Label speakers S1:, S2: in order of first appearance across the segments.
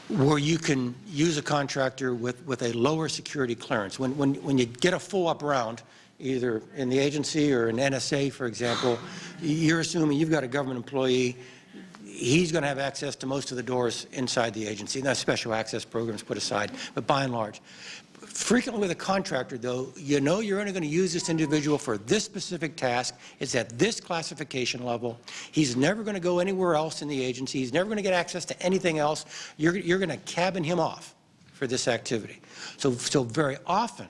S1: where you can use a contractor with a lower security clearance. When you get a full-up round, either in the agency or in NSA, for example, you're assuming you've got a government employee. He's going to have access to most of the doors inside the agency. Now, special access programs put aside, but by and large. Frequently with a contractor, though, you know you're only going to use this individual for this specific task. It's at this classification level. He's never going to go anywhere else in the agency. He's never going to get access to anything else. You're going to cabin him off for this activity. So very often,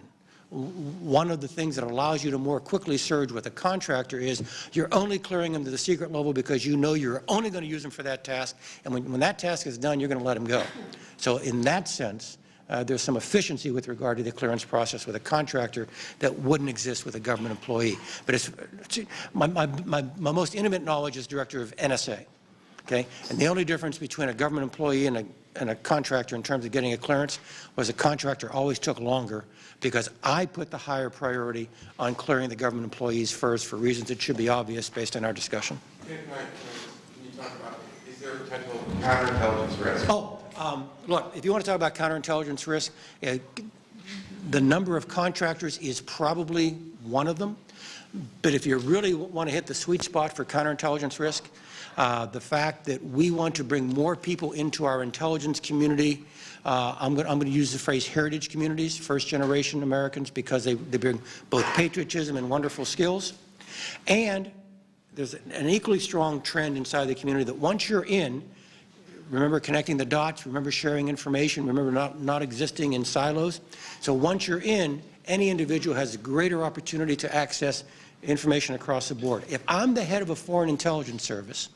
S1: one of the things that allows you to more quickly surge with a contractor is you're only clearing him to the secret level because you know you're only going to use him for that task, and when that task is done, you're going to let him go. So in that sense, there's some efficiency with regard to the clearance process with a contractor that wouldn't exist with a government employee. But my most intimate knowledge is director of NSA. Okay? And the only difference between a government employee and a contractor in terms of getting a clearance was a contractor always took longer because I put the higher priority on clearing the government employees first for reasons that should be obvious based on our discussion.
S2: Can you talk about, is there a potential counterintelligence risk?
S1: Look, if you want to talk about counterintelligence risk, the number of contractors is probably one of them. But if you really want to hit the sweet spot for counterintelligence risk, the fact that we want to bring more people into our intelligence community, I'm going to use the phrase heritage communities, first-generation Americans, because they bring both patriotism and wonderful skills. And there's an equally strong trend inside the community that once you're in, remember connecting the dots, remember sharing information, remember not existing in silos. So once you're in, any individual has a greater opportunity to access information across the board. If I'm the head of a foreign intelligence service,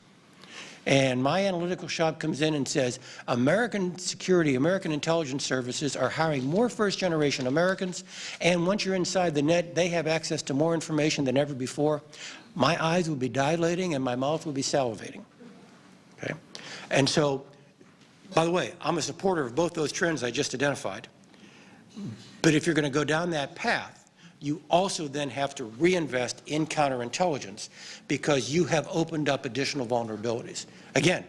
S1: and my analytical shop comes in and says, American security, American intelligence services are hiring more first-generation Americans, and once you're inside the net, they have access to more information than ever before, my eyes will be dilating and my mouth will be salivating. Okay? And so, by the way, I'm a supporter of both those trends I just identified. But if you're going to go down that path, you also then have to reinvest in counterintelligence because you have opened up additional vulnerabilities. Again,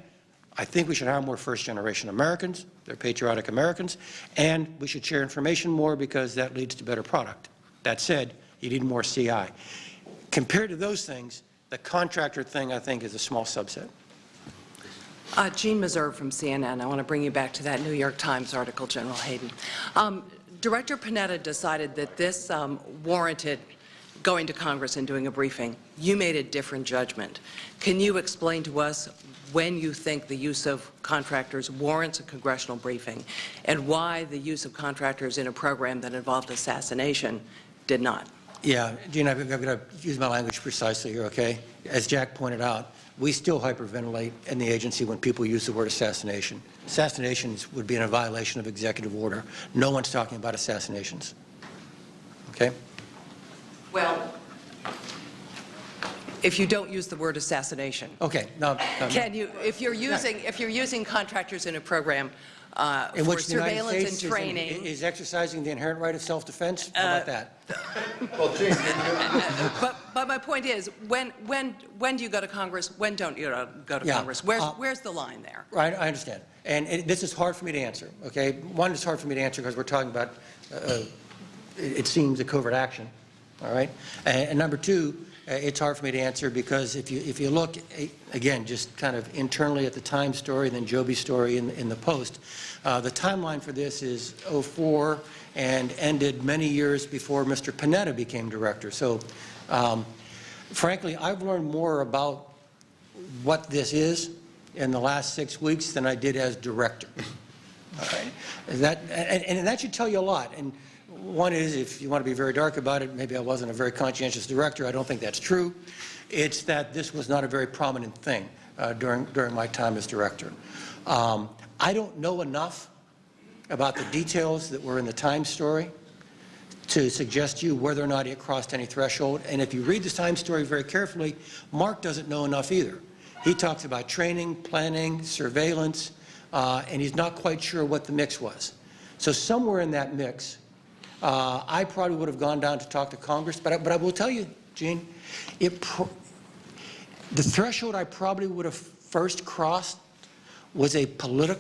S1: I think we should hire more first-generation Americans. They're patriotic Americans. And we should share information more because that leads to better product. That said, you need more CI. Compared to those things, the contractor thing, I think, is a small subset.
S3: Jean Meserve from CNN. I want to bring you back to that New York Times article, General Hayden. Director Panetta decided that this warranted going to Congress and doing a briefing. You made a different judgment. Can you explain to us when you think the use of contractors warrants a congressional briefing and why the use of contractors in a program that involved assassination did not?
S1: Yeah, Jean, I've got to use my language precisely here, okay? As Jack pointed out, we still hyperventilate in the agency when people use the word assassination. Assassinations would be in a violation of executive order. No one's talking about assassinations. Okay?
S3: Well, if you don't use the word assassination.
S1: Okay. No,
S3: can you, if you're using contractors in a program
S1: in
S3: for
S1: which the United
S3: surveillance
S1: States
S3: and training,
S1: is exercising the inherent right of self-defense? How about that?
S2: Well, Gene,
S3: but my point is, when do you go to Congress? When don't you go to Congress? Where's the line there?
S1: Right, I understand. And this is hard for me to answer, okay? One, it's hard for me to answer because we're talking about, it seems, a covert action, all right? And number two, it's hard for me to answer because if you look, again, just kind of internally at the Times story, then Joby's story in the Post, the timeline for this is 2004 and ended many years before Mr. Panetta became director. So, frankly, I've learned more about what this is in the last 6 weeks than I did as director. All right? And that should tell you a lot. And one is, if you want to be very dark about it, maybe I wasn't a very conscientious director. I don't think that's true. It's that this was not a very prominent thing during my time as director. I don't know enough about the details that were in the Times story to suggest to you whether or not it crossed any threshold. And if you read the Times story very carefully, Mark doesn't know enough either. He talks about training, planning, surveillance, and he's not quite sure what the mix was. So somewhere in that mix, I probably would have gone down to talk to Congress, but I will tell you, Gene, the threshold I probably would have first crossed was a political